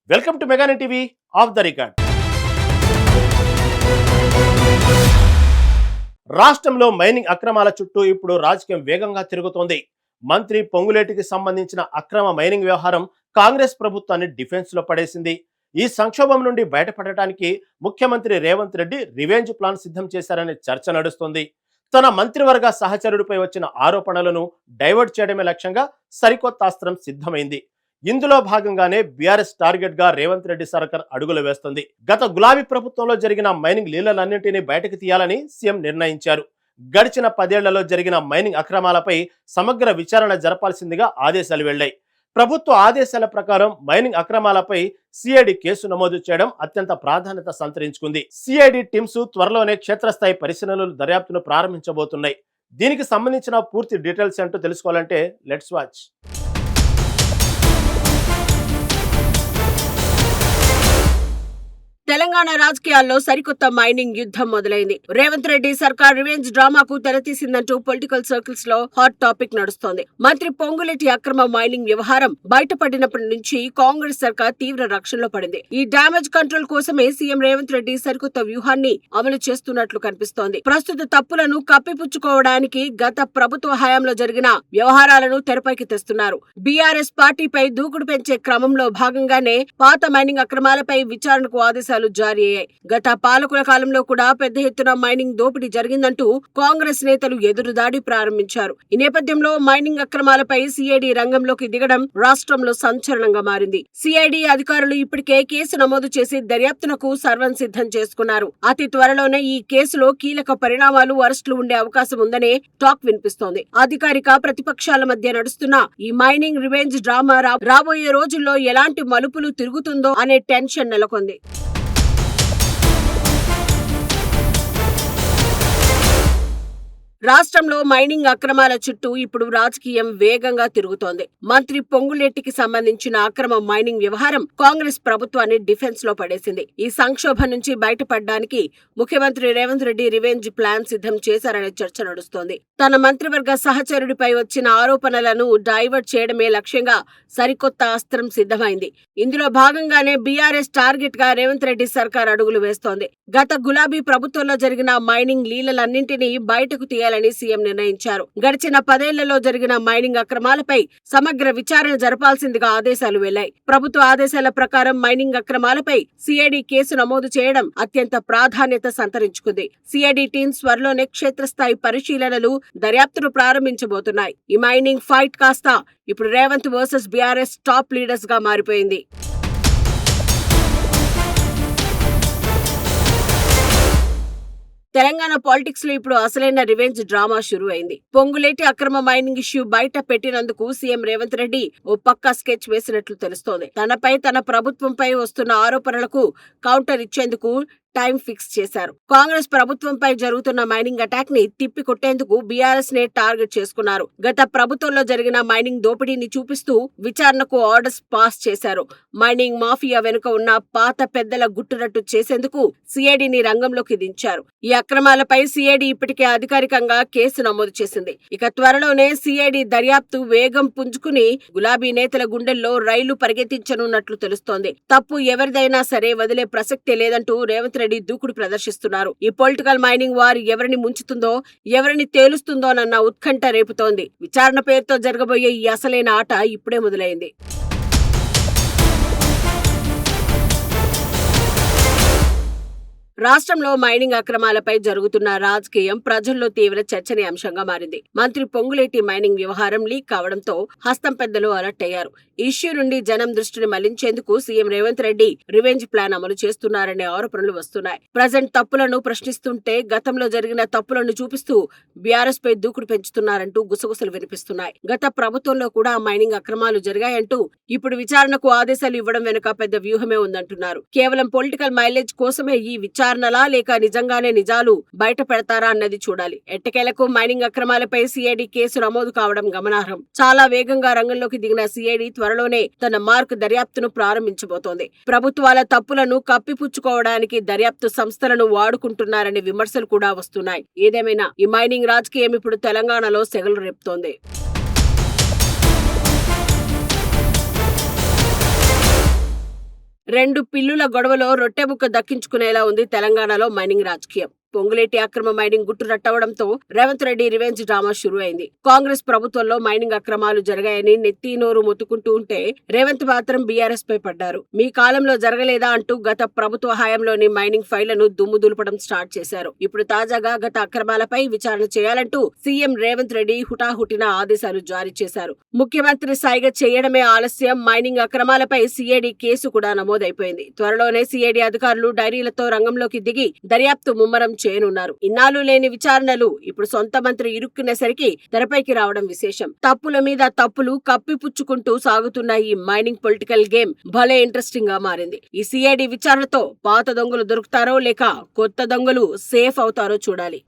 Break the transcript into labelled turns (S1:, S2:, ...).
S1: Welcome to మెగాని TV of the record. రాష్ట్రంలో mining అక్రమాల చుట్టూ ఇప్పుడు రాజకీయం వేగంగా తిరుగుతోంది. మంత్రి పొంగులేటికి సంబంధించిన అక్రమ మైనింగ్ వ్యవహారం కాంగ్రెస్ ప్రభుత్వాన్ని డిఫెన్స్ లో పడేసింది. ఈ సంక్షోభం నుండి బయటపడటానికి ముఖ్యమంత్రి రేవంత్ రెడ్డి రివెంజ్ ప్లాన్ సిద్ధం చేశారనే చర్చ నడుస్తోంది. తన మంత్రివర్గ సహచరుడిపై వచ్చిన ఆరోపణలను డైవర్ట్ చేయడమే లక్ష్యంగా సరికొత్త అస్త్రం సిద్ధమైంది. ఇందులో భాగంగానే బీఆర్ఎస్ టార్గెట్ గా రేవంత్ రెడ్డి సర్కార్ అడుగులు వేస్తుంది. గత గులాబీ ప్రభుత్వంలో జరిగిన మైనింగ్ లీలలన్నింటినీ బయటకు తీయాలని సీఎం నిర్ణయించారు. గడిచిన 10 ఏళ్లలో జరిగిన మైనింగ్ అక్రమాలపై సమగ్ర విచారణ జరపాల్సిందిగా ఆదేశాలు వెళ్లాయి. ప్రభుత్వ ఆదేశాల ప్రకారం మైనింగ్ అక్రమాలపై సిఐడి కేసు నమోదు చేయడం అత్యంత ప్రాధాన్యత సంతరించుకుంది. సిఐడి టీమ్స్ త్వరలోనే క్షేత్రస్థాయి పరిశీలనలు దర్యాప్తును ప్రారంభించబోతున్నాయి. దీనికి సంబంధించిన పూర్తి డీటెయిల్స్ ఏంటో తెలుసుకోవాలంటే లెట్స్ వాచ్.
S2: తెలంగాణ రాజకీయాల్లో సరికొత్త మైనింగ్ యుద్ధం మొదలైంది. రేవంత్ రెడ్డి సర్కార్ రివెంజ్ డ్రామాకు తెరతీసిందంటూ పొలిటికల్ సర్కిల్స్ లో హాట్ టాపిక్ నడుస్తోంది. మంత్రి పొంగులేటి అక్రమ మైనింగ్ వ్యవహారం బయటపడినప్పటి నుంచి కాంగ్రెస్ సర్కార్ తీవ్ర రక్షణలో పడింది. ఈ డ్యామేజ్ కంట్రోల్ కోసమే సీఎం రేవంత్ రెడ్డి సరికొత్త వ్యూహాన్ని అమలు చేస్తున్నట్లు కనిపిస్తోంది. ప్రస్తుత తప్పులను కప్పిపుచ్చుకోవడానికి గత ప్రభుత్వ హయాంలో జరిగిన వ్యవహారాలను తెరపైకి తెస్తున్నారు. బీఆర్ఎస్ పార్టీపై దూకుడు పెంచే క్రమంలో భాగంగానే పాత మైనింగ్ అక్రమాలపై విచారణకు ఆదేశాలు జారీ అయ్యాయి. గత పాలకుల కాలంలో కూడా పెద్ద ఎత్తున మైనింగ్ దోపిడీ జరిగిందంటూ కాంగ్రెస్ నేతలు ఎదురుదాడి ప్రారంభించారు. ఈ నేపథ్యంలో మైనింగ్ అక్రమాలపై సిఐడి రంగంలోకి దిగడం రాష్ట్రంలో సంచలనంగా మారింది. సిఐడి అధికారులు ఇప్పటికే కేసు నమోదు చేసి దర్యాప్తునకు సర్వం సిద్ధం చేసుకున్నారు. అతి త్వరలోనే ఈ కేసులో కీలక పరిణామాలు, అరెస్టులు ఉండే అవకాశం ఉందనే టాక్ వినిపిస్తోంది. అధికారిక ప్రతిపక్షాల మధ్య నడుస్తున్న ఈ మైనింగ్ రివెంజ్ డ్రామా రాబోయే రోజుల్లో ఎలాంటి మలుపులు తిరుగుతుందో అనే టెన్షన్ నెలకొంది. రాష్ట్రంలో మైనింగ్ అక్రమాల చుట్టూ ఇప్పుడు రాజకీయం వేగంగా తిరుగుతోంది. మంత్రి పొంగులేటికి సంబంధించిన అక్రమ మైనింగ్ వ్యవహారం కాంగ్రెస్ ప్రభుత్వాన్ని డిఫెన్స్ లో పడేసింది. ఈ సంక్షోభం నుంచి బయటపడడానికి ముఖ్యమంత్రి రేవంత్ రెడ్డి రివెంజ్ ప్లాన్ సిద్ధం చేశారనే చర్చ నడుస్తోంది. తన మంత్రివర్గ సహచరుడిపై వచ్చిన ఆరోపణలను డైవర్ట్ చేయడమే లక్ష్యంగా సరికొత్త అస్త్రం సిద్ధమైంది. ఇందులో భాగంగానే బీఆర్ఎస్ టార్గెట్ గా రేవంత్ రెడ్డి సర్కార్ అడుగులు వేస్తోంది. గత గులాబీ ప్రభుత్వంలో జరిగిన మైనింగ్ లీలలన్నింటినీ బయటకు తీయాలని సీఎం నిర్ణయించారు. గడిచిన 10 ఏళ్లలో జరిగిన మైనింగ్ అక్రమాలపై సమగ్ర విచారణ జరపాల్సిందిగా ఆదేశాలు వెళ్లాయి. ప్రభుత్వ ఆదేశాల ప్రకారం మైనింగ్ అక్రమాలపై సిఐడి కేసు నమోదు చేయడం అత్యంత ప్రాధాన్యత సంతరించుకుంది. సిఐడి టీమ్స్ త్వరలోనే క్షేత్రస్థాయి పరిశీలనలు, దర్యాప్తును ప్రారంభించబోతున్నాయి. ఈ మైనింగ్ ఫైట్ కాస్త ఇప్పుడు Revanth versus BRS top leaders గా మారిపోయింది. తెలంగాణ పాలిటిక్స్ లో ఇప్పుడు అసలైన రివెంజ్ డ్రామా షురూ అయింది. పొంగులేటి అక్రమ మైనింగ్ ఇష్యూ బయట పెట్టినందుకు సీఎం రేవంత్ రెడ్డి ఓ పక్కా స్కెచ్ వేసినట్లు తెలుస్తోంది. తనపై, తన ప్రభుత్వంపై వస్తున్న ఆరోపణలకు కౌంటర్ ఇచ్చేందుకు టైం ఫిక్స్ చేశారు. కాంగ్రెస్ ప్రభుత్వంపై జరుగుతున్న మైనింగ్ అటాక్ ని తిప్పి కొట్టేందుకు బీఆర్ఎస్ నే టార్గెట్ చేసుకున్నారు. గత ప్రభుత్వంలో జరిగిన మైనింగ్ దోపిడీని చూపిస్తూ విచారణకు ఆర్డర్స్ పాస్ చేశారు. మైనింగ్ మాఫియా వెనుక ఉన్న పాత పెద్దల గుట్టురట్టు చేసేందుకు సిఐడిని రంగంలోకి దించారు. ఈ అక్రమాలపై సిఐడి ఇప్పటికే అధికారికంగా కేసు నమోదు చేసింది. ఇక త్వరలోనే సిఐడి దర్యాప్తు వేగం పుంజుకుని గులాబీ నేతల గుండెల్లో రైలు పరిగెత్తించనున్నట్లు తెలుస్తోంది. తప్పు ఎవరిదైనా సరే వదిలే ప్రసక్తే లేదంటూ రేవంత్ రెడ్డి దూకుడు ప్రదర్శిస్తున్నారు. ఈ పొలిటికల్ మైనింగ్ వార్ ఎవరిని ముంచుతుందో, ఎవరిని తేలుస్తుందోనన్న ఉత్కంఠ రేపుతోంది. విచారణ పేరుతో జరగబోయే ఈ అసలైన ఆట ఇప్పుడే మొదలైంది. రాష్ట్రంలో మైనింగ్ అక్రమాలపై జరుగుతున్న రాజకీయం ప్రజల్లో తీవ్ర చర్చనీయాంశంగా మారింది. మంత్రి పొంగులేటి మైనింగ్ వ్యవహారం లీక్ కావడంతో హస్తం పెద్దలు అలర్ట్ అయ్యారు. ఇష్యూ నుండి జనం దృష్టిని మళ్లించేందుకు CM Revanth Reddy revenge plan అమలు చేస్తున్నారనే ఆరోపణలు వస్తున్నాయి. ప్రజెంట్ తప్పులను ప్రశ్నిస్తుంటే గతంలో జరిగిన తప్పులను చూపిస్తూ బీఆర్ఎస్ పై దూకుడు పెంచుతున్నారంటూ గుసగుసలు వినిపిస్తున్నాయి. గత ప్రభుత్వంలో కూడా మైనింగ్ అక్రమాలు జరిగాయంటూ ఇప్పుడు విచారణకు ఆదేశాలు ఇవ్వడం వెనుక పెద్ద వ్యూహమే ఉందంటున్నారు. కేవలం పొలిటికల్ మైలేజ్ కోసమే ఈ విచారణలా లేక నిజంగానే నిజాలు బయట పెడతారా అన్నది చూడాలి. ఎట్టకేలకు మైనింగ్ అక్రమాలపై సిఐడి కేసు నమోదు కావడం గమనార్హం. చాలా వేగంగా రంగంలోకి దిగిన సిఐడి త్వరలోనే తన మార్క్ దర్యాప్తును ప్రారంభించబోతోంది. ప్రభుత్వాల తప్పులను కప్పిపుచ్చుకోవడానికి దర్యాప్తు సంస్థలను వాడుకుంటున్నారనే విమర్శలు కూడా వస్తున్నాయి. ఏదేమైనా ఈ మైనింగ్ రాజకీయం ఇప్పుడు తెలంగాణలో సెగలు రేపుతోంది. రెండు పిల్లుల గొడవలో రొట్టెముక్క దక్కించుకునేలా ఉంది తెలంగాణలో మైనింగ్ రాజకీయం. పొంగులేటి అక్రమ మైనింగ్ గుట్టు రట్టవడంతో రేవంత్ రెడ్డి రివెంజ్ డ్రామా షురు అయింది. కాంగ్రెస్ ప్రభుత్వంలో మైనింగ్ అక్రమాలు జరిగాయని నెత్తి నోరు మొత్తుకుంటూ ఉంటే రేవంత్ మాత్రం బీఆర్ఎస్ పై పడ్డారు. మీ కాలంలో జరగలేదా అంటూ గత ప్రభుత్వ హయాంలోని మైనింగ్ ఫైళ్లను దుమ్ము దులపడం స్టార్ట్ చేశారు. ఇప్పుడు తాజాగా గత అక్రమాలపై విచారణ చేయాలంటూ సీఎం రేవంత్ రెడ్డి హుటాహుటిన ఆదేశాలు జారీ చేశారు. ముఖ్యమంత్రి సాయిగా చేయడమే ఆలస్యం. మైనింగ్ అక్రమాలపై సిఐడి కేసు కూడా నమోదైపోయింది. త్వరలోనే సిఐడి అధికారులు డైరీలతో రంగంలోకి దిగి దర్యాప్తు ముమ్మరం చేయనున్నారు. ఇన్నాళ్లు లేని విచారణలు ఇప్పుడు సొంత మంత్రి ఇరుక్కునేసరికి తెరపైకి రావడం విశేషం. తప్పుల మీద తప్పులు కప్పిపుచ్చుకుంటూ సాగుతున్న ఈ మైనింగ్ పొలిటికల్ గేమ్ భలే ఇంట్రెస్టింగ్ గా మారింది. ఈ సిఐడి విచారణతో పాత దొంగలు దొరుకుతారో లేక కొత్త దొంగలు సేఫ్ అవుతారో చూడాలి.